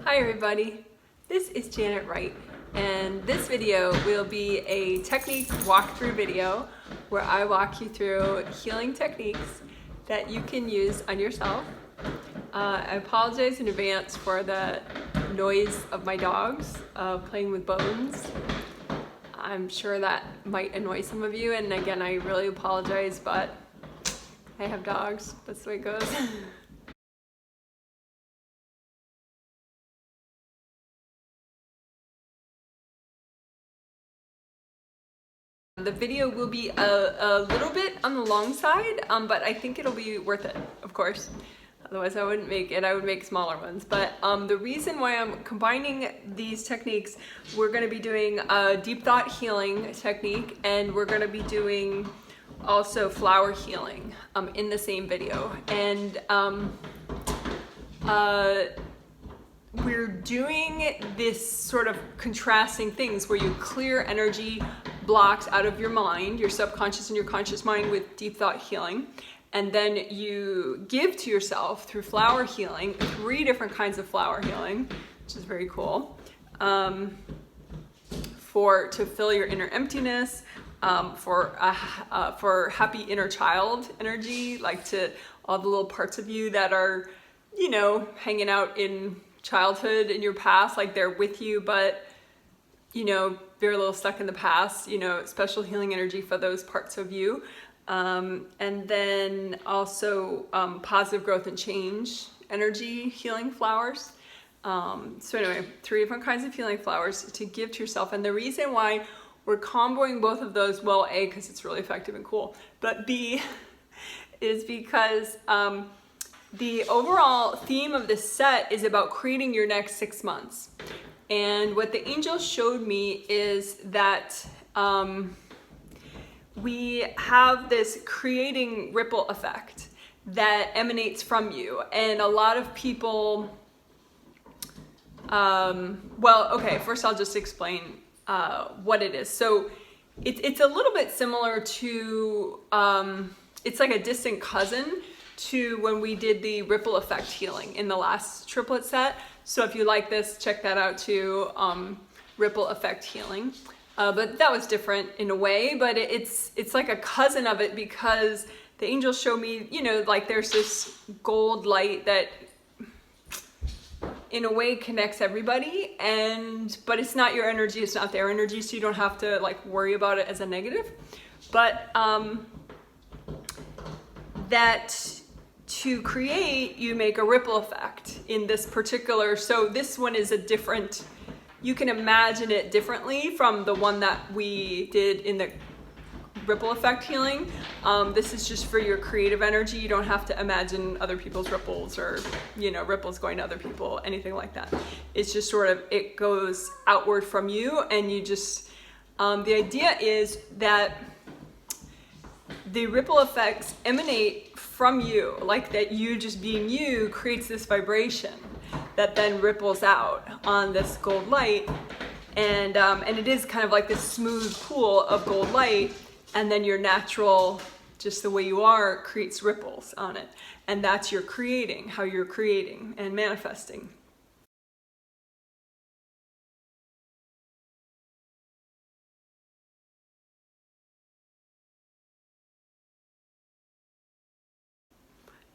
Hi everybody, this is Janet Wright, and this video will be a technique walkthrough video where I walk you through healing techniques that you can use on yourself. I apologize in advance for the noise of my dogs playing with bones. I'm sure that might annoy some of you, and again, I really apologize, but I have dogs, that's the way it goes. The video will be a little bit on the long side, but I think it'll be worth it, of course. Otherwise I wouldn't make it, I would make smaller ones. But the reason why I'm combining these techniques, we're gonna be doing a deep thought healing technique, and we're gonna be doing also flower healing in the same video. And we're doing this sort of contrasting things where you clear energy blocks out of your mind, your subconscious and your conscious mind, with deep thought healing. And then you give to yourself through flower healing, 3 different kinds of flower healing, which is very cool, to fill your inner emptiness, for happy inner child energy, like to all the little parts of you that are, you know, hanging out in childhood in your past, like they're with you, but you know, they're a little stuck in the past, you know, special healing energy for those parts of you. And then also positive growth and change energy healing flowers. So anyway, 3 different kinds of healing flowers to give to yourself. And the reason why we're comboing both of those, well, A, because it's really effective and cool, but B, is because the overall theme of this set is about creating your next 6 months. And what the angels showed me is that we have this creating ripple effect that emanates from you. And a lot of people, well, okay, first I'll just explain what it is. So it's a little bit similar to, it's like a distant cousin to when we did the ripple effect healing in the last triplet set. So if you like this, check that out too, ripple effect healing. But that was different in a way, but it's like a cousin of it, because the angels show me, you know, like there's this gold light that in a way connects everybody, but it's not your energy, it's not their energy, so you don't have to like worry about it as a negative. But that to create, you make a ripple effect in this particular, so this one is a different, you can imagine it differently from the one that we did in the ripple effect healing. This is just for your creative energy. You don't have to imagine other people's ripples or, you know, ripples going to other people, anything like that. It's just sort of, it goes outward from you, and you just, the idea is that the ripple effects emanate from you, like that you just being you creates this vibration that then ripples out on this gold light, and it is kind of like this smooth pool of gold light, and then your natural, just the way you are, creates ripples on it, and that's your creating, how you're creating and manifesting.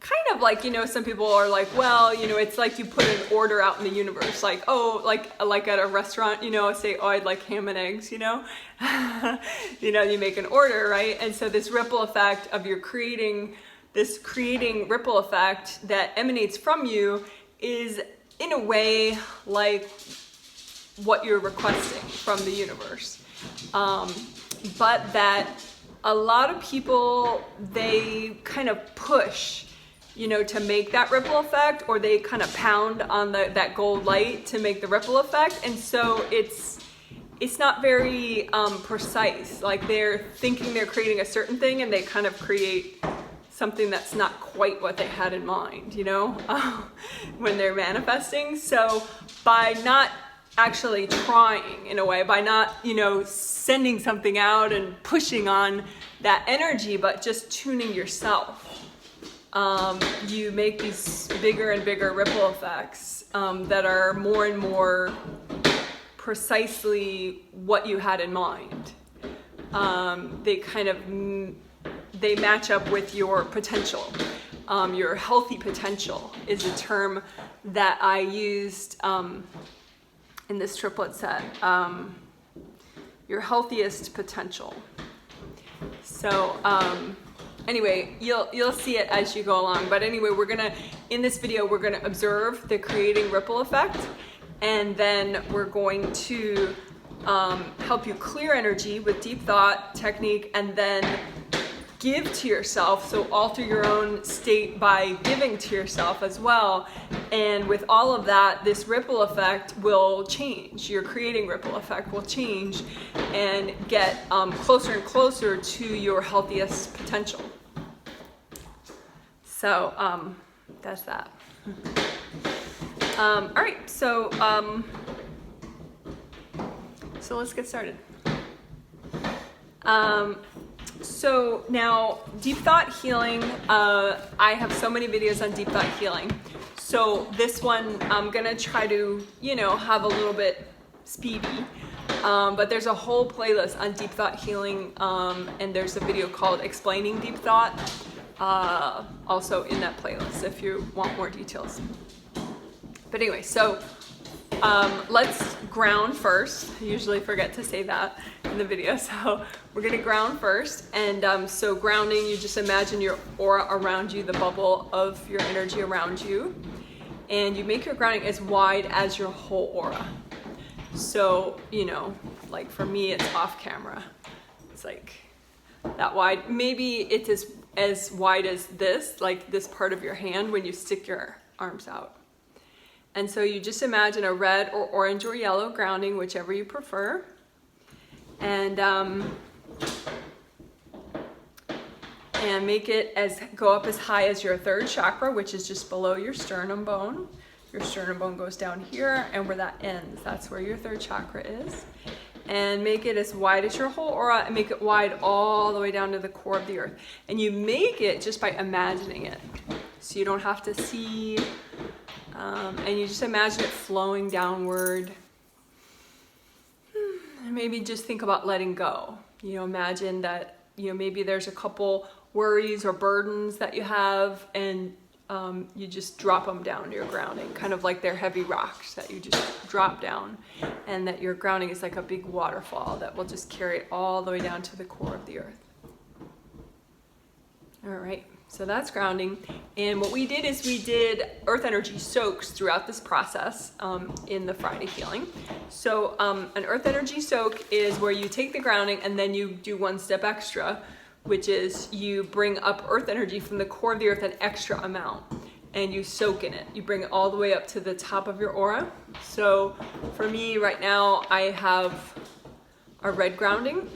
Kind of like, you know, some people are like, well, you know, it's like you put an order out in the universe, like, oh, like at a restaurant, you know, say, oh, I'd like ham and eggs, you know, you know, you make an order, right? And so this ripple effect of your creating ripple effect that emanates from you is in a way like what you're requesting from the universe. But that a lot of people, they kind of push, you know, to make that ripple effect, or they kind of pound on that gold light to make the ripple effect. And so it's not very precise. Like they're thinking they're creating a certain thing, and they kind of create something that's not quite what they had in mind, you know, when they're manifesting. So by not actually trying, in a way, by not, you know, sending something out and pushing on that energy, but just tuning yourself, you make these bigger and bigger ripple effects that are more and more precisely what you had in mind. They match up with your potential. Your healthy potential is a term that I used in this triplet set. Your healthiest potential. So anyway, you'll see it as you go along. But anyway, in this video, we're gonna observe the creating ripple effect, and then we're going to help you clear energy with deep thought technique, and then give to yourself, so alter your own state by giving to yourself as well. And with all of that, this ripple effect will change. Your creating ripple effect will change and get closer and closer to your healthiest potential. So that's that. All right, so let's get started. So now, deep thought healing, I have so many videos on deep thought healing. So this one, I'm gonna try to, have a little bit speedy. But there's a whole playlist on deep thought healing, and there's a video called Explaining Deep Thought, also in that playlist if you want more details. But anyway, so let's ground first. I usually forget to say that in the video, so we're gonna ground first. And so grounding, you just imagine your aura around you, the bubble of your energy around you, and you make your grounding as wide as your whole aura. So, like for me, it's off camera. It's like that wide. Maybe it's as wide as this, like this part of your hand when you stick your arms out. And so you just imagine a red or orange or yellow grounding, whichever you prefer. And make it go up as high as your third chakra, which is just below your sternum bone. Your sternum bone goes down here, and where that ends, that's where your third chakra is. And make it as wide as your whole aura, and make it wide all the way down to the core of the earth. And you make it just by imagining it. So you don't have to see, and you just imagine it flowing downward. And maybe just think about letting go. Imagine that, maybe there's a couple worries or burdens that you have, and you just drop them down to your grounding, kind of like they're heavy rocks that you just drop down, and that your grounding is like a big waterfall that will just carry it all the way down to the core of the earth. All right, so that's grounding. And what we did is we did earth energy soaks throughout this process in the Friday healing. So an earth energy soak is where you take the grounding and then you do one step extra, which is you bring up earth energy from the core of the earth an extra amount, and you soak in it. You bring it all the way up to the top of your aura. So for me right now, I have a red grounding.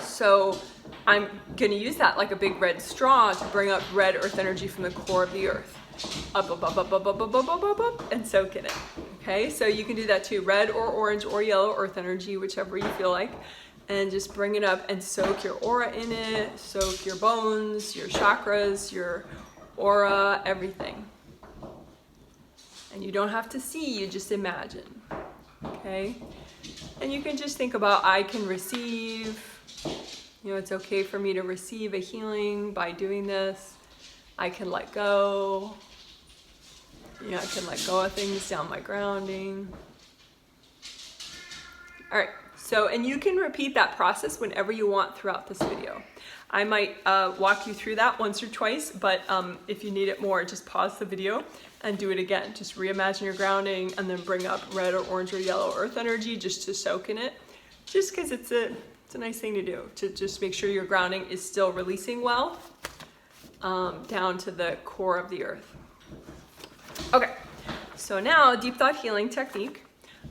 So I'm gonna use that like a big red straw to bring up red earth energy from the core of the earth. Up, up, up, up, up, up, up, up, up, up, up, and soak in it. Okay, so you can do that too, red or orange or yellow earth energy, whichever you feel like. And just bring it up and soak your aura in it, soak your bones, your chakras, your aura, everything. And you don't have to see, you just imagine, okay? And you can just think about, I can receive, it's okay for me to receive a healing by doing this. I can let go. I can let go of things down my grounding. All right. So, and you can repeat that process whenever you want throughout this video. I might walk you through that once or twice, but if you need it more, just pause the video and do it again. Just reimagine your grounding and then bring up red or orange or yellow earth energy just to soak in it. Just because it's a nice thing to do, to just make sure your grounding is still releasing well down to the core of the earth. Okay, so now deep thought healing technique.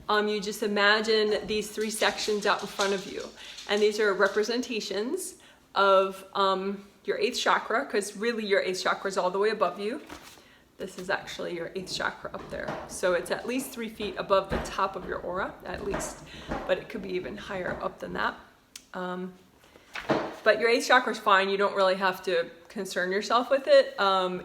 You just imagine these three sections out in front of you. And these are representations of your 8th chakra, because really your 8th chakra is all the way above you. This is actually your 8th chakra up there. So it's at least 3 feet above the top of your aura, at least. But it could be even higher up than that. But your 8th chakra is fine. You don't really have to concern yourself with it,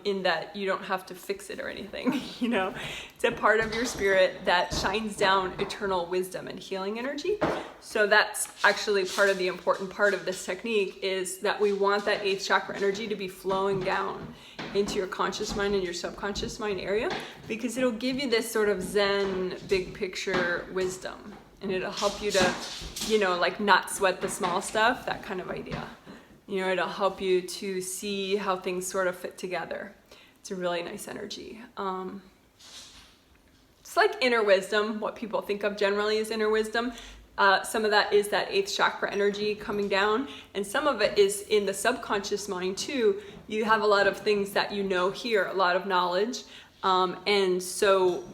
in that you don't have to fix it or anything. You know, it's a part of your spirit that shines down eternal wisdom and healing energy. So that's actually part of the important part of this technique, is that we want that 8th chakra energy to be flowing down into your conscious mind and your subconscious mind area, because it'll give you this sort of Zen big picture wisdom, and it'll help you to, you know, like not sweat the small stuff, that kind of idea. You know, it'll help you to see how things sort of fit together. It's a really nice energy. It's like inner wisdom, what people think of generally as inner wisdom. Some of that is that 8th chakra energy coming down, and some of it is in the subconscious mind too. You have a lot of things that you know here, a lot of knowledge. And so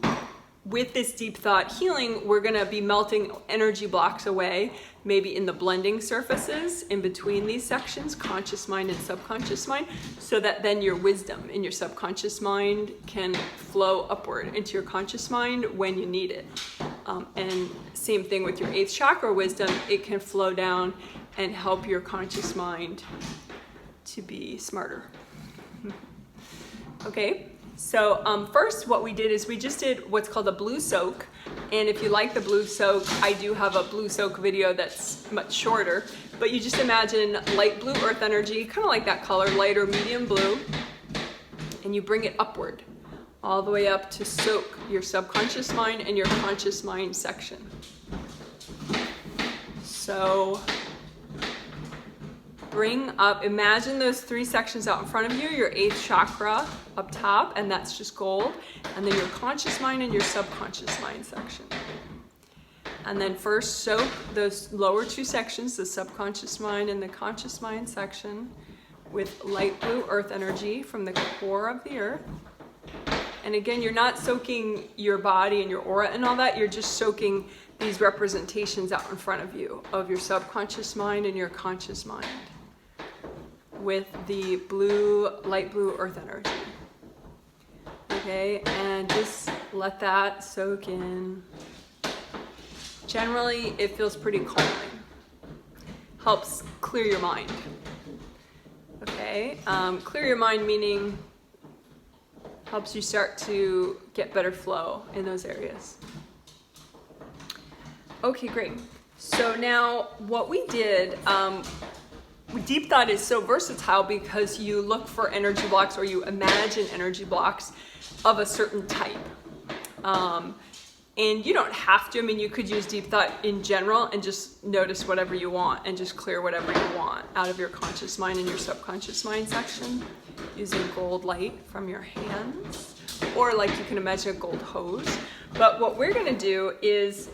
with this deep thought healing, we're gonna be melting energy blocks away, maybe in the blending surfaces in between these sections, conscious mind and subconscious mind, so that then your wisdom in your subconscious mind can flow upward into your conscious mind when you need it. And same thing with your 8th chakra wisdom, it can flow down and help your conscious mind to be smarter. Okay. So first what we did is we just did what's called a blue soak. And if you like the blue soak, I do have a blue soak video that's much shorter. But you just imagine light blue earth energy, kind of like that color, light or medium blue. And you bring it upward, all the way up to soak your subconscious mind and your conscious mind section. So bring up, imagine those 3 sections out in front of you, your 8th chakra up top, and that's just gold, and then your conscious mind and your subconscious mind section. And then first soak those lower 2 sections, the subconscious mind and the conscious mind section, with light blue earth energy from the core of the earth. And again, you're not soaking your body and your aura and all that, you're just soaking these representations out in front of you of your subconscious mind and your conscious mind with the blue, light blue earth energy. Okay, and just let that soak in. Generally, it feels pretty calming. Helps clear your mind. Okay, clear your mind meaning helps you start to get better flow in those areas. Okay, great. So now what we did, deep thought is so versatile because you look for energy blocks, or you imagine energy blocks of a certain type. And you don't have to, I mean, you could use deep thought in general and just notice whatever you want and just clear whatever you want out of your conscious mind and your subconscious mind section using gold light from your hands, or like you can imagine a gold hose. But what we're gonna do is,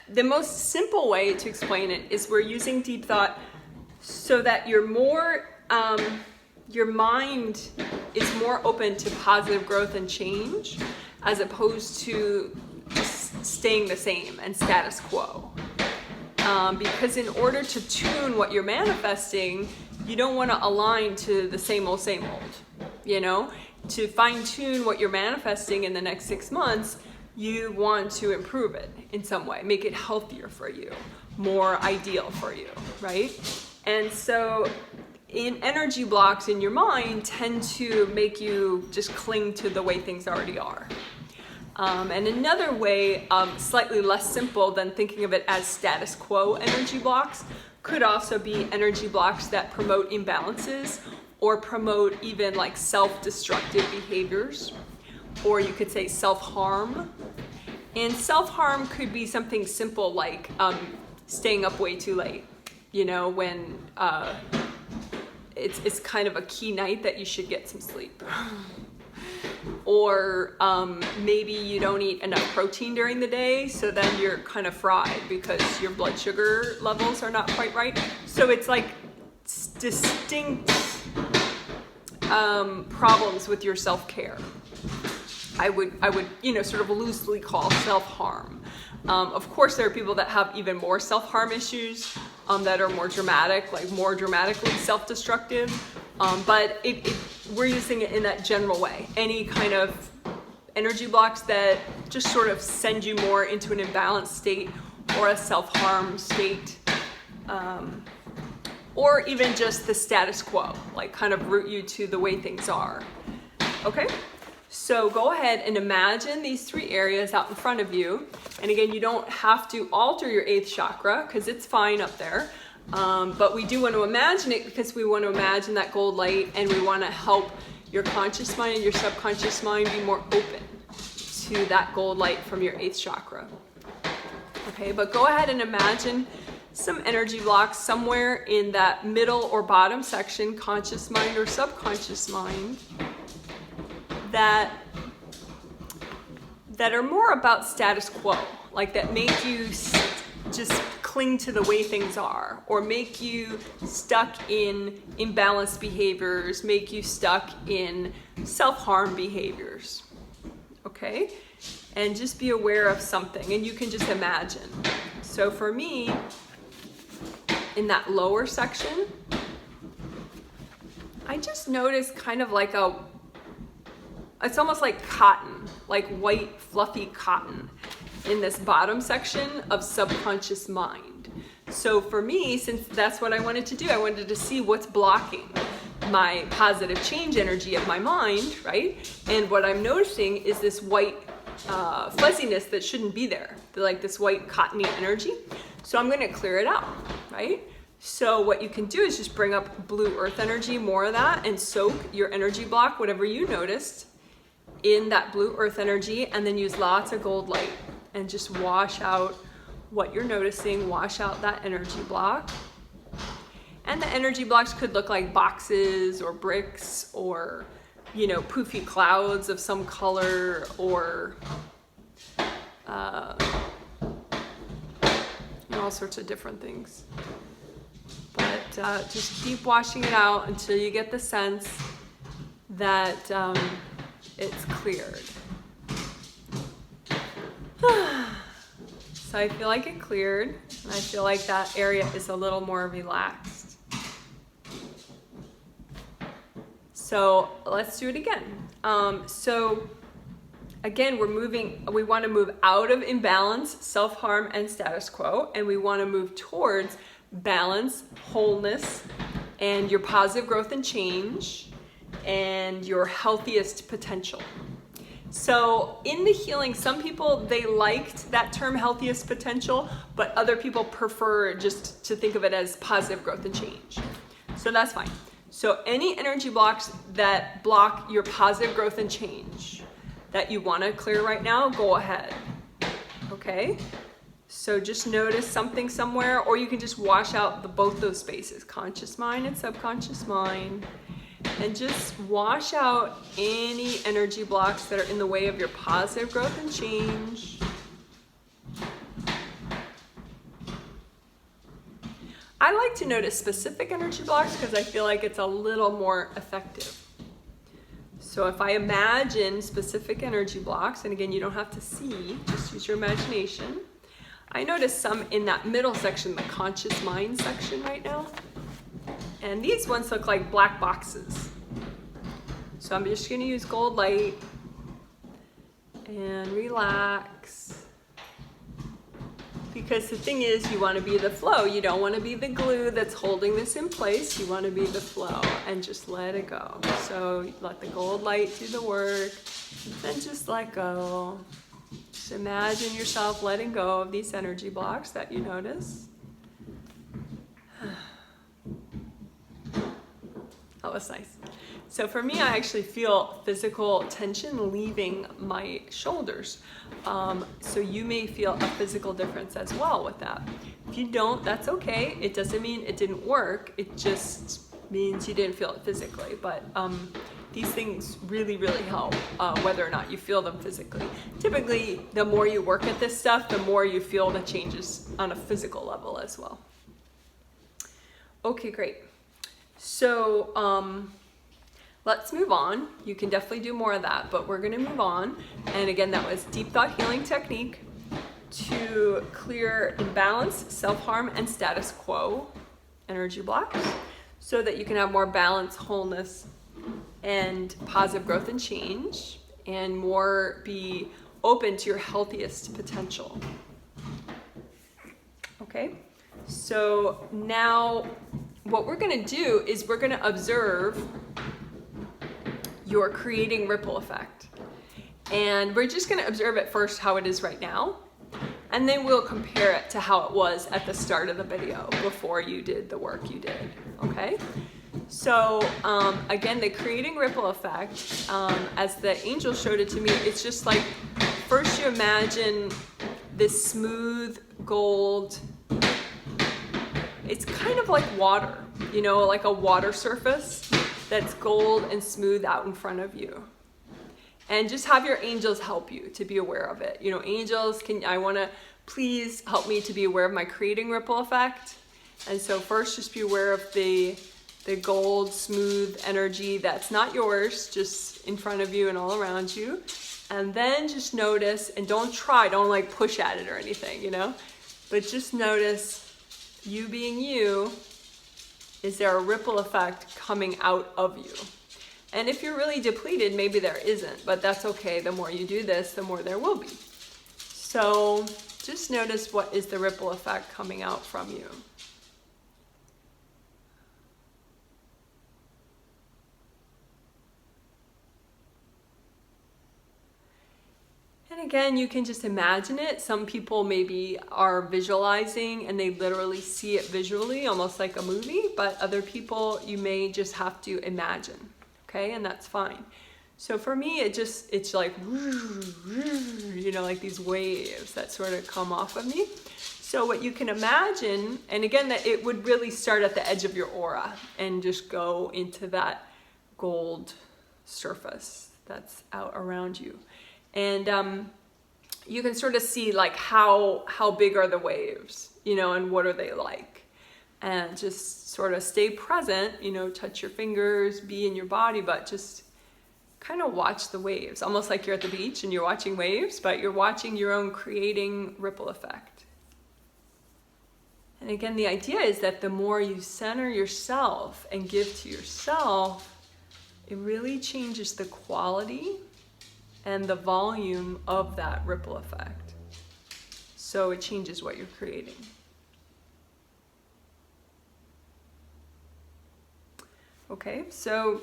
the most simple way to explain it is we're using deep thought so that you're more, your mind is more open to positive growth and change, as opposed to just staying the same and status quo. Because in order to tune what you're manifesting, you don't want to align to the same old, you know? To fine tune what you're manifesting in the next 6 months, you want to improve it in some way, make it healthier for you, more ideal for you, right? And so in energy blocks in your mind tend to make you just cling to the way things already are. And another way, slightly less simple than thinking of it as status quo energy blocks, could also be energy blocks that promote imbalances or promote even like self-destructive behaviors, or you could say self-harm. And self-harm could be something simple like staying up way too late, you know, when it's kind of a key night that you should get some sleep. Or maybe you don't eat enough protein during the day, so then you're kind of fried because your blood sugar levels are not quite right. So it's like distinct problems with your self-care. I would, you know, sort of loosely call self-harm. Of course, there are people that have even more self-harm issues that are more dramatic, like more dramatically self-destructive. But we're using it in that general way. Any kind of energy blocks that just sort of send you more into an imbalanced state or a self-harm state, or even just the status quo, like kind of root you to the way things are. Okay? So go ahead and imagine these 3 areas out in front of you. And again, you don't have to alter your 8th chakra because it's fine up there. But we do want to imagine it because we want to imagine that gold light, and we want to help your conscious mind and your subconscious mind be more open to that gold light from your 8th chakra. Okay, but go ahead and imagine some energy blocks somewhere in that middle or bottom section, conscious mind or subconscious mind, that are more about status quo, like that make you just cling to the way things are, or make you stuck in imbalanced behaviors, make you stuck in self-harm behaviors. Okay? And just be aware of something, and you can just imagine. So for me, in that lower section, I just noticed kind of like it's almost like cotton, like white fluffy cotton in this bottom section of subconscious mind. So for me, since that's what I wanted to do, I wanted to see what's blocking my positive change energy of my mind, right? And what I'm noticing is this white fuzziness that shouldn't be there, like this white cottony energy. So I'm going to clear it out, right? So what you can do is just bring up blue earth energy, more of that, and soak your energy block, whatever you noticed, in that blue earth energy, and then use lots of gold light and just wash out what you're noticing, wash out that energy block. And the energy blocks could look like boxes or bricks or, you know, poofy clouds of some color, or all sorts of different things. But just keep washing it out until you get the sense that it's cleared. So I feel like it cleared, and I feel like that area is a little more relaxed. So let's do it again. So again, we want to move out of imbalance, self-harm, and status quo, and we want to move towards balance, wholeness, and your positive growth and change, and your healthiest potential. So in the healing, some people, they liked that term healthiest potential, but other people prefer just to think of it as positive growth and change. So that's fine. So any energy blocks that block your positive growth and change that you want to clear right now, go ahead. Okay? So just notice something somewhere, or you can just wash out both those spaces, conscious mind and subconscious mind, and just wash out any energy blocks that are in the way of your positive growth and change. I like to notice specific energy blocks because I feel like it's a little more effective. So if I imagine specific energy blocks, and again, you don't have to see, just use your imagination. I notice some in that middle section, the conscious mind section right now. And these ones look like black boxes. So I'm just going to use gold light and relax. Because the thing is, you want to be the flow. You don't want to be the glue that's holding this in place. You want to be the flow and just let it go. So let the gold light do the work and just let go. Just imagine yourself letting go of these energy blocks that you notice. That was nice. So for me, I actually feel physical tension leaving my shoulders. So you may feel a physical difference as well with that. If you don't, that's okay. It doesn't mean it didn't work. It just means you didn't feel it physically. But these things really, really help, whether or not you feel them physically. Typically, the more you work at this stuff, the more you feel the changes on a physical level as well. Okay, great. So let's move on. You can definitely do more of that, but we're gonna move on. And again, that was Deep Thought Healing Technique to clear imbalance, self-harm, and status quo energy blocks so that you can have more balance, wholeness, and positive growth and change, and more be open to your healthiest potential. Okay, so now what we're gonna do is we're gonna observe your creating ripple effect. And we're just gonna observe at first how it is right now, and then we'll compare it to how it was at the start of the video before you did the work you did, okay? So again, the creating ripple effect, as the angel showed it to me, it's just like, first you imagine this smooth gold, it's kind of like water, you know, like a water surface that's gold and smooth out in front of you. And just have your angels help you to be aware of it. You know, angels, I wanna please help me to be aware of my creating ripple effect. And so first just be aware of the gold, smooth energy that's not yours, just in front of you and all around you. And then just notice, and don't like push at it or anything, you know? But just notice, you being you, is there a ripple effect coming out of you? And if you're really depleted, maybe there isn't, but that's okay. The more you do this, the more there will be. So just notice, what is the ripple effect coming out from you? And again, you can just imagine it. Some people maybe are visualizing and they literally see it visually, almost like a movie, but other people, you may just have to imagine, okay? And that's fine. So for me, it's like, you know, like these waves that sort of come off of me. So what you can imagine, and again, that it would really start at the edge of your aura and just go into that gold surface that's out around you. And you can sort of see like how big are the waves, you know, and what are they like? And just sort of stay present, you know, touch your fingers, be in your body, but just kind of watch the waves, almost like you're at the beach and you're watching waves, but you're watching your own creating ripple effect. And again, the idea is that the more you center yourself and give to yourself, it really changes the quality and the volume of that ripple effect. So it changes what you're creating. Okay, so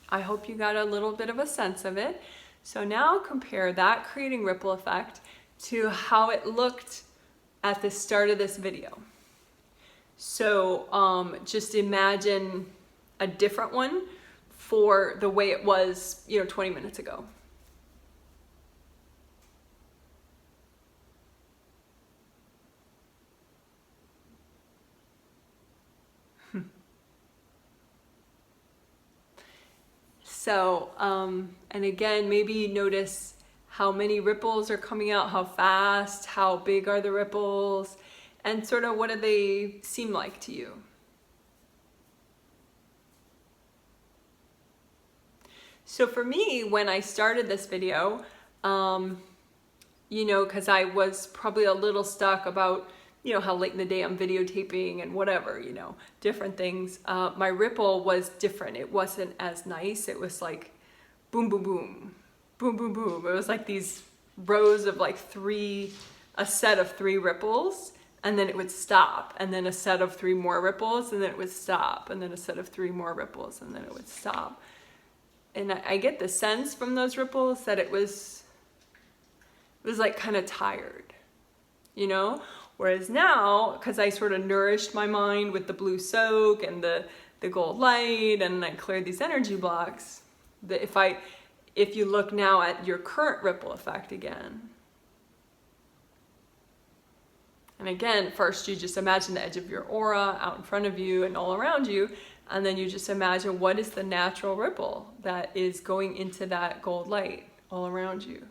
I hope you got a little bit of a sense of it. So now compare that creating ripple effect to how it looked at the start of this video. So just imagine a different one for the way it was, you know, 20 minutes ago. So, and again, maybe you notice how many ripples are coming out, how fast, how big are the ripples, and sort of what do they seem like to you? So for me, when I started this video, you know, because I was probably a little stuck about, you know, how late in the day I'm videotaping and whatever, you know, different things. My ripple was different. It wasn't as nice. It was like boom, boom, boom, boom, boom, boom. It was like these rows of like a set of 3 ripples, and then it would stop, and then a set of 3 more ripples, and then it would stop, and then a set of 3 more ripples, and then it would stop. And I get the sense from those ripples that it was like kind of tired, you know? Whereas now, because I sort of nourished my mind with the blue soak and the gold light, and I cleared these energy blocks, that if you look now at your current ripple effect again, and again, first you just imagine the edge of your aura out in front of you and all around you, and then you just imagine what is the natural ripple that is going into that gold light all around you.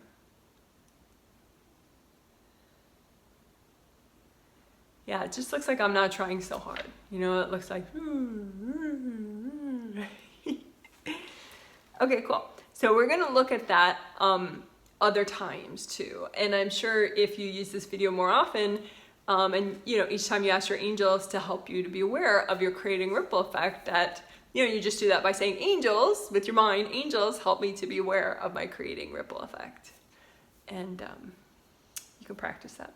Yeah, it just looks like I'm not trying so hard. You know, it looks like, okay, cool. So we're gonna look at that other times too. And I'm sure if you use this video more often, and you know, each time you ask your angels to help you to be aware of your creating ripple effect, that, you know, you just do that by saying, angels, with your mind, angels, help me to be aware of my creating ripple effect. And you can practice that.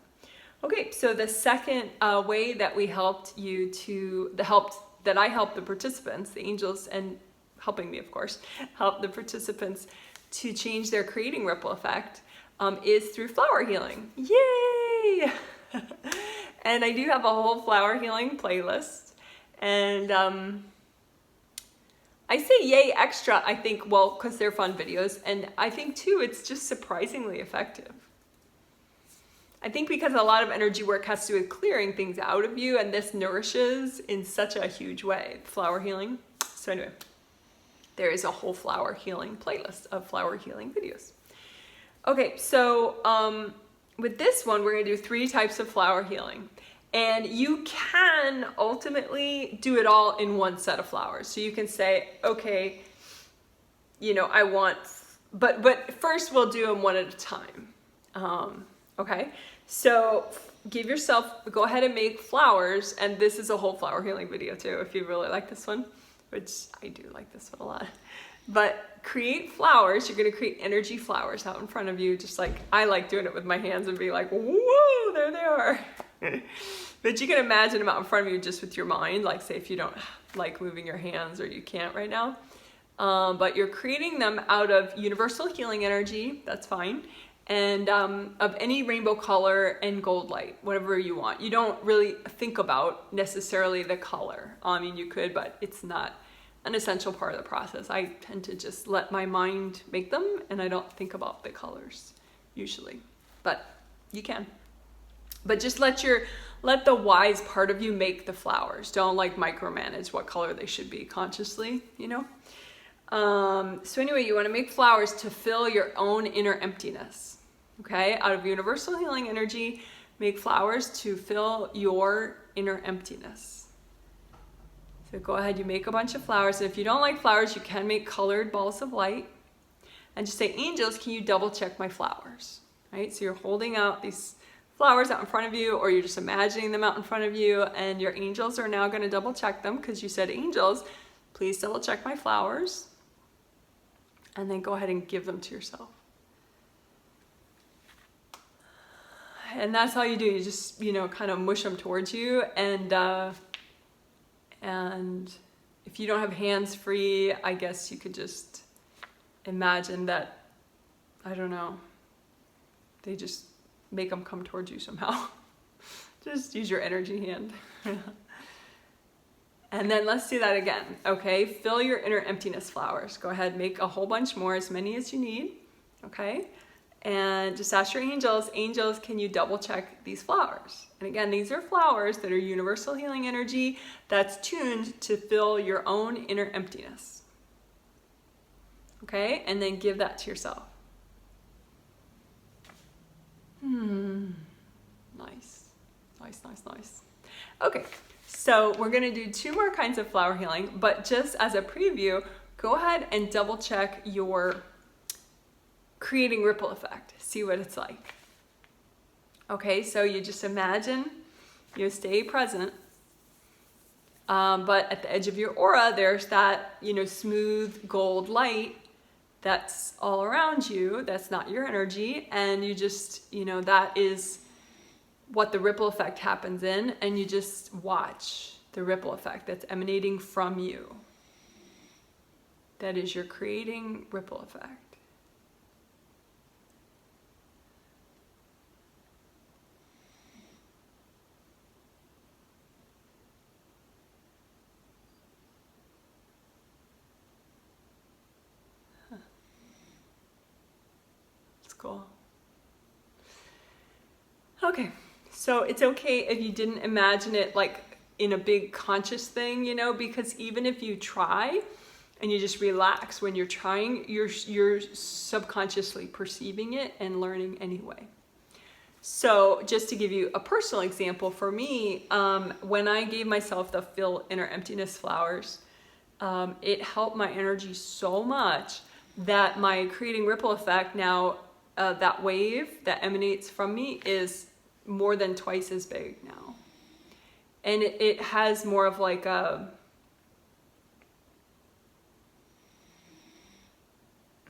Okay, so the second way that we helped you to, that I helped the participants, the angels, and helping me, of course, help the participants to change their creating ripple effect is through flower healing. Yay! And I do have a whole flower healing playlist. And I say yay extra, I think, well, because they're fun videos. And I think, too, it's just surprisingly effective. I think because a lot of energy work has to do with clearing things out of you, and this nourishes in such a huge way, flower healing. So anyway, there is a whole flower healing playlist of flower healing videos. Okay, so with this one, we're gonna do 3 types of flower healing. And you can ultimately do it all in one set of flowers. So you can say, okay, you know, I want, but first we'll do them one at a time. Okay, so give yourself, go ahead and make flowers, and this is a whole flower healing video too, if you really like this one, which I do like this one a lot. But create flowers, you're gonna create energy flowers out in front of you, just like I like doing it with my hands and be like, whoa, there they are. But you can imagine them out in front of you just with your mind, like say if you don't like moving your hands or you can't right now. But you're creating them out of universal healing energy, that's fine. And of any rainbow color and gold light, whatever you want. You don't really think about necessarily the color. I mean, you could, but it's not an essential part of the process. I tend to just let my mind make them, and I don't think about the colors usually, but you can. But just let the wise part of you make the flowers. Don't like micromanage what color they should be consciously, you know? So anyway, you want to make flowers to fill your own inner emptiness. Okay, out of universal healing energy, make flowers to fill your inner emptiness. So go ahead, you make a bunch of flowers. And if you don't like flowers, you can make colored balls of light. And just say, angels, can you double check my flowers? Right, so you're holding out these flowers out in front of you, or you're just imagining them out in front of you, and your angels are now going to double check them because you said, angels, please double check my flowers. And then go ahead and give them to yourself. And that's all you do. You just, you know, kind of mush them towards you. And if you don't have hands free, I guess you could just imagine that, I don't know, they just make them come towards you somehow. Just use your energy hand. And then let's do that again, okay? Fill your inner emptiness flowers. Go ahead, make a whole bunch more, as many as you need, okay? And just ask your angels, angels, can you double check these flowers? And again, these are flowers that are universal healing energy that's tuned to fill your own inner emptiness. Okay, and then give that to yourself. Nice, nice, nice, nice. Okay, so we're gonna do 2 more kinds of flower healing, but just as a preview, go ahead and double check your creating ripple effect. See what it's like. Okay, so you just imagine, you stay present, but at the edge of your aura, there's that, you know, smooth gold light that's all around you. That's not your energy, and you just, you know, that is what the ripple effect happens in, and you just watch the ripple effect that's emanating from you. That is your creating ripple effect. Cool. Okay, so it's okay if you didn't imagine it like in a big conscious thing, you know, because even if you try and you just relax when you're trying, you're subconsciously perceiving it and learning anyway. So just to give you a personal example, for me, when I gave myself the Fill Inner Emptiness flowers, it helped my energy so much that my creating ripple effect now, that wave that emanates from me is more than twice as big now. And it has more of like a,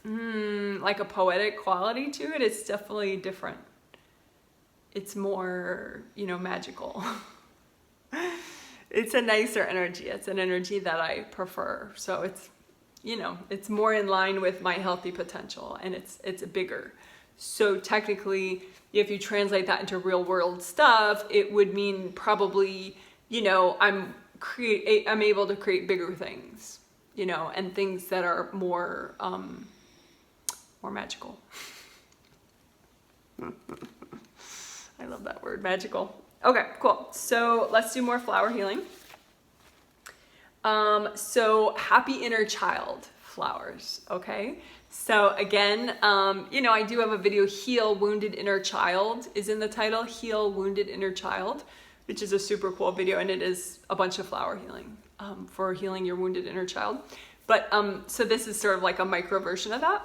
like a poetic quality to it. It's definitely different. it's more, magical. It's a nicer energy. It's an energy that I prefer. So it's, it's more in line with my healthy potential, and it's bigger. So technically, if you translate that into real world stuff, it would mean probably, I'm able to create bigger things, and things that are more magical. I love that word, magical. Okay, cool. So let's do more flower healing. So happy inner child flowers. Okay. So again, I do have a video, Heal Wounded Inner Child is in the title, Heal Wounded Inner Child, which is a super cool video, and it is a bunch of flower healing for healing your wounded inner child. But so this is sort of like a micro version of that.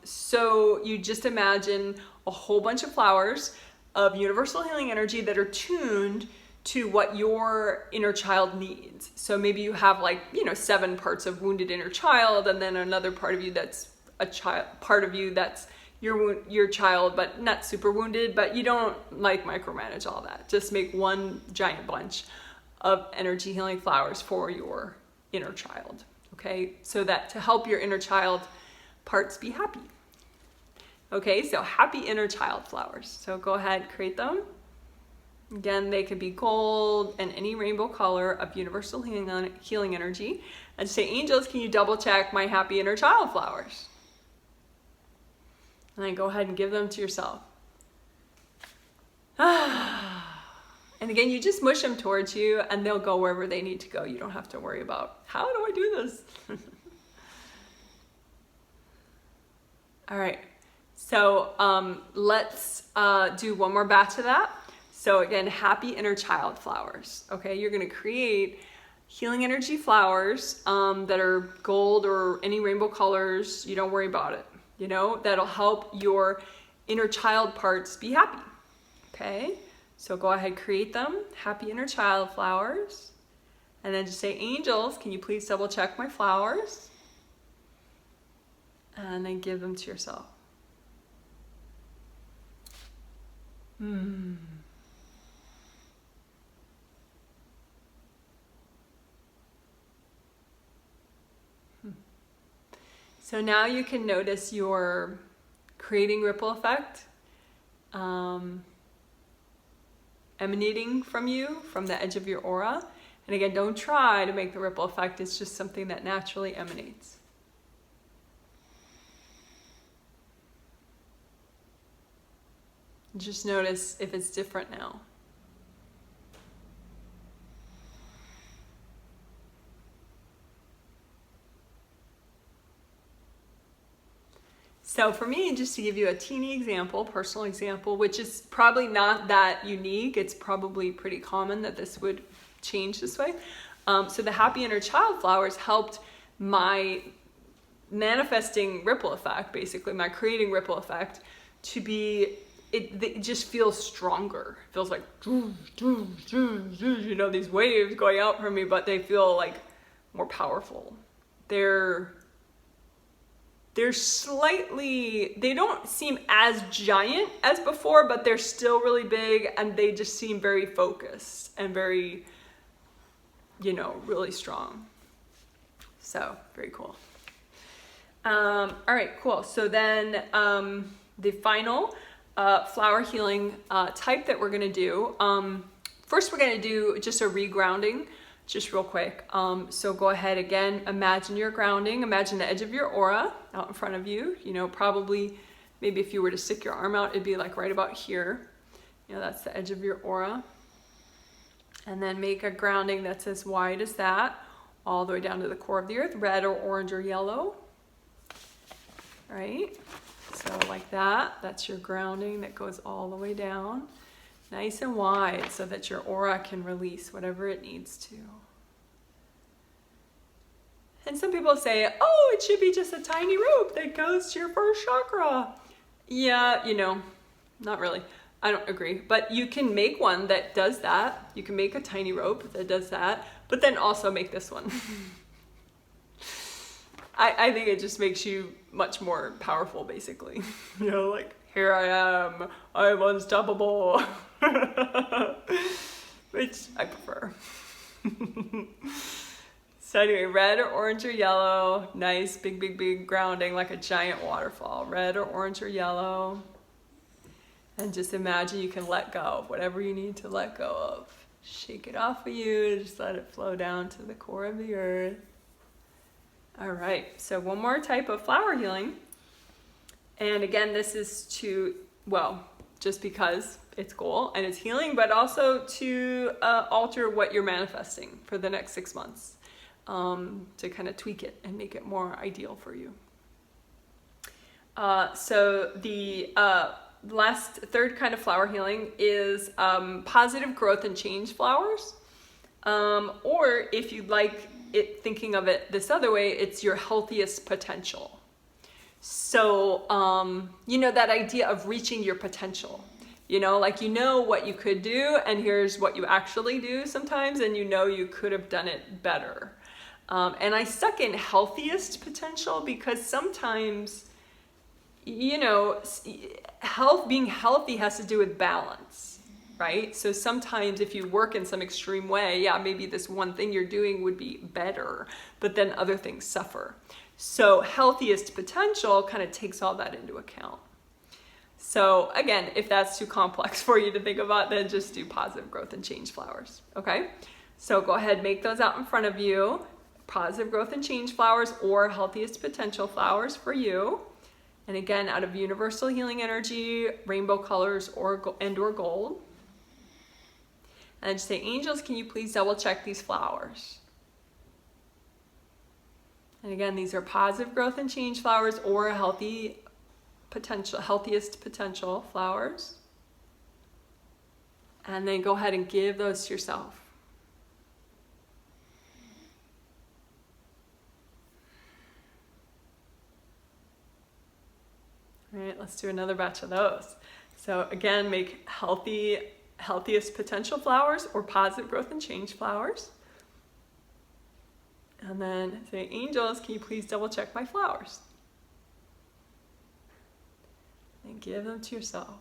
So you just imagine a whole bunch of flowers of universal healing energy that are tuned to what your inner child needs. So maybe you have 7 parts of wounded inner child, and then another part of you that's that's your child, but not super wounded, but you don't micromanage all that. Just make one giant bunch of energy healing flowers for your inner child. Okay, so that to help your inner child parts be happy. Okay, so happy inner child flowers. So go ahead, create them. Again, they could be gold and any rainbow color of universal healing energy. And say, angels, can you double check my happy inner child flowers? And then go ahead and give them to yourself. And again, you just mush them towards you, and they'll go wherever they need to go. You don't have to worry about, how do I do this? All right, so let's do one more batch of that. So again, happy inner child flowers. Okay, you're gonna create healing energy flowers that are gold or any rainbow colors. You don't worry about it. That'll help your inner child parts be happy. Okay, so go ahead, create them, happy inner child flowers, and then just say, angels, can you please double check my flowers? And then give them to yourself. So now you can notice your creating ripple effect emanating from you, from the edge of your aura. And again, don't try to make the ripple effect. It's just something that naturally emanates. Just notice if it's different now. So for me, just to give you a teeny example, personal example, which is probably not that unique, it's probably pretty common that this would change this way. So the happy inner child flowers helped my manifesting ripple effect, basically my creating ripple effect, to be, it just feels stronger. It feels like, these waves going out from me, but they feel like more powerful. They're slightly, they don't seem as giant as before, but they're still really big, and they just seem very focused and very, really strong. So very cool. All right, cool. So then the final flower healing type that we're gonna do, first we're gonna do just a regrounding, just real quick. So go ahead again, imagine you're grounding, imagine the edge of your aura out in front of you, probably maybe if you were to stick your arm out, it'd be like right about here. That's the edge of your aura. And then make a grounding that's as wide as that, all the way down to the core of the earth, red or orange or yellow. Right? So like that, that's your grounding that goes all the way down. Nice and wide so that your aura can release whatever it needs to. And some people say, oh, it should be just a tiny rope that goes to your first chakra. Yeah, not really. I don't agree. But you can make one that does that. You can make a tiny rope that does that, but then also make this one. I think it just makes you much more powerful, basically. here I am, I'm unstoppable, which I prefer. So anyway, red or orange or yellow, nice big, big, big grounding like a giant waterfall. Red or orange or yellow. And just imagine you can let go of whatever you need to let go of. Shake it off of you, just let it flow down to the core of the earth. All right, so one more type of flower healing. And again, this is to, well, just because it's cool and it's healing, but also to alter what you're manifesting for the next 6 months. To kind of tweak it and make it more ideal for you. So the third kind of flower healing is positive growth and change flowers. Or if you'd like it, thinking of it this other way, it's your healthiest potential. So, that idea of reaching your potential. Like what you could do, and here's what you actually do sometimes, and you could have done it better. And I stuck in healthiest potential because sometimes, being healthy has to do with balance, right? So sometimes if you work in some extreme way, yeah, maybe this one thing you're doing would be better, but then other things suffer. So healthiest potential kind of takes all that into account. So again, if that's too complex for you to think about, then just do positive growth and change flowers, okay? So go ahead, make those out in front of you. Positive growth and change flowers or healthiest potential flowers for you. And again, out of universal healing energy, rainbow colors or gold. And just say, angels, can you please double check these flowers? And again, these are positive growth and change flowers or healthiest potential flowers. And then go ahead and give those to yourself. All right, let's do another batch of those. So again, make healthiest potential flowers or positive growth and change flowers. And then say, angels, can you please double check my flowers? And give them to yourself.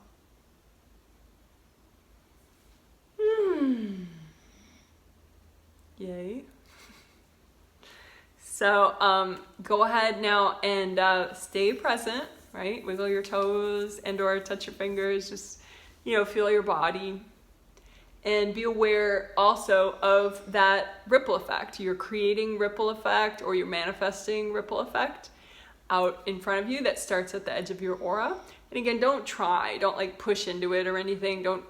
Yay. So go ahead now and stay present. Right? Wiggle your toes and or touch your fingers. Just, feel your body. And be aware also of that ripple effect. You're creating ripple effect or you're manifesting ripple effect out in front of you that starts at the edge of your aura. And again, don't like push into it or anything. Don't,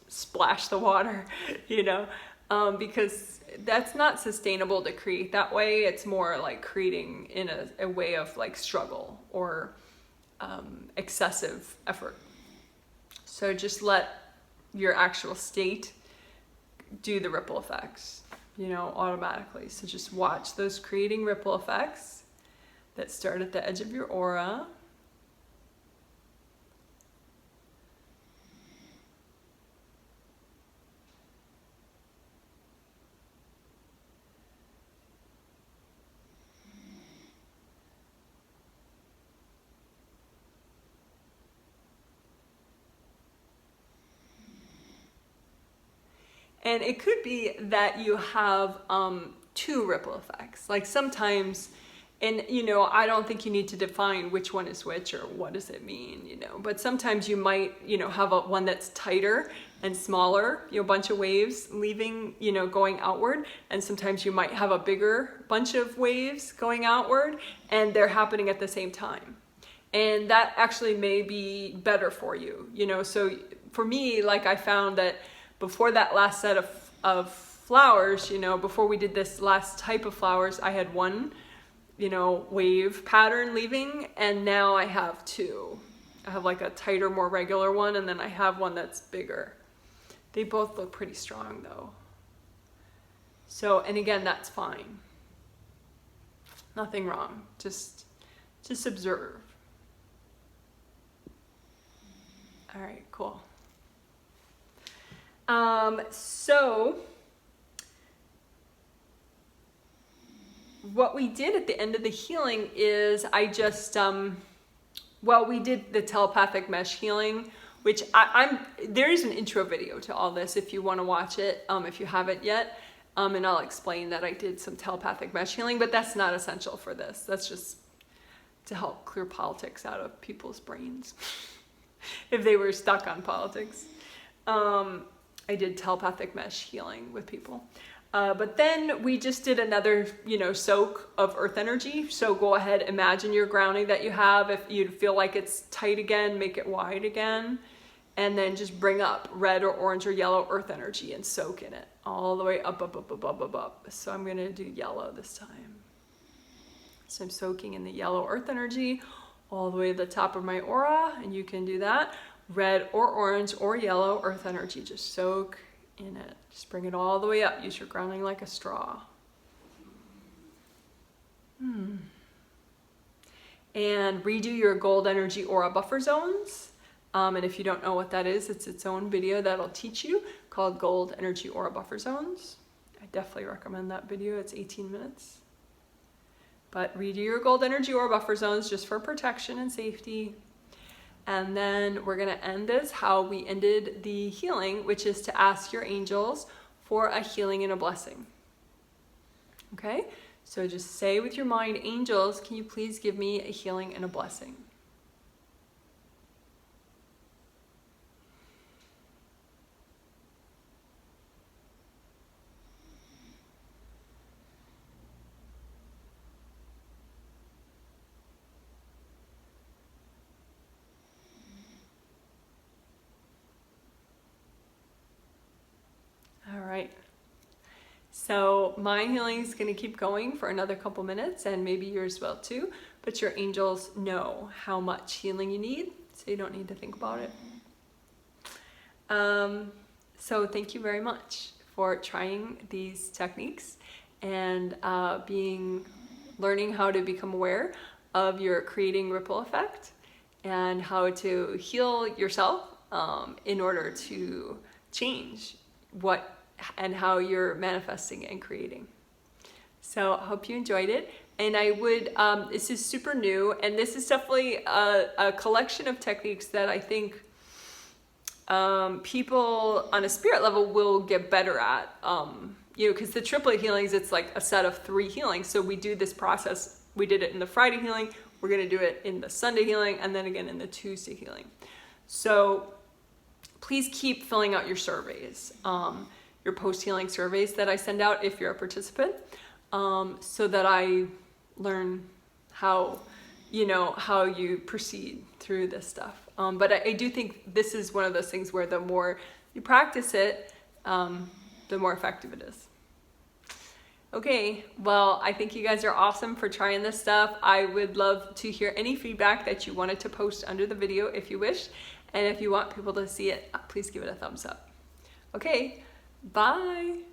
splash the water, because that's not sustainable to create that way. It's more like creating in a way of like struggle or excessive effort. So just let your actual state do the ripple effects, automatically. So just watch those creating ripple effects that start at the edge of your aura. And it could be that you have two ripple effects. Like sometimes, and I don't think you need to define which one is which or what does it mean, but sometimes you might, have one that's tighter and smaller, bunch of waves leaving, going outward. And sometimes you might have a bigger bunch of waves going outward and they're happening at the same time. And that actually may be better for you, so for me, like I found that before that last set of flowers, before we did this last type of flowers, I had one, wave pattern leaving, and now I have two. I have like a tighter, more regular one, and then I have one that's bigger. They both look pretty strong though. So, and again, that's fine. Nothing wrong, just observe. All right, cool. So what we did at the end of the healing is I just Well, we did the telepathic mesh healing, which there is an intro video to all this if you want to watch it, if you haven't yet. And I'll explain that I did some telepathic mesh healing, but that's not essential for this. That's just to help clear politics out of people's brains if they were stuck on politics. I did telepathic mesh healing with people. But then we just did another, soak of earth energy. So go ahead, imagine your grounding that you have. If you feel like it's tight again, make it wide again. And then just bring up red or orange or yellow earth energy and soak in it all the way up, up, up, up, up, up, up. So I'm gonna do yellow this time. So I'm soaking in the yellow earth energy all the way to the top of my aura, and you can do that. Red or orange or yellow earth energy, just soak in it. Just bring it all the way up. Use your grounding like a straw. And redo your gold energy aura buffer zones. And if you don't know what that is, it's its own video that'll teach you called Gold Energy Aura Buffer Zones. I definitely recommend that video. It's 18 minutes. But redo your gold energy aura buffer zones just for protection and safety. And then we're gonna end this how we ended the healing, which is to ask your angels for a healing and a blessing. Okay, so just say with your mind, angels, can you please give me a healing and a blessing? So my healing is going to keep going for another couple minutes, and maybe yours will too, but your angels know how much healing you need, so you don't need to think about it. So thank you very much for trying these techniques and learning how to become aware of your creating ripple effect and how to heal yourself in order to change what and how you're manifesting and creating. So I hope you enjoyed it. And I would, this is super new, and this is definitely a collection of techniques that I think people on a spirit level will get better at. Because the triplet healings, it's like a set of 3 healings. So we do this process. We did it in the Friday healing. We're going to do it in the Sunday healing, and then again in the Tuesday healing. So please keep filling out your surveys. Your post-healing surveys that I send out if you're a participant, so that I learn how you proceed through this stuff. But I do think this is one of those things where the more you practice it, the more effective it is. Okay, well, I think you guys are awesome for trying this stuff. I would love to hear any feedback that you wanted to post under the video if you wish. And if you want people to see it, please give it a thumbs up. Okay. Bye.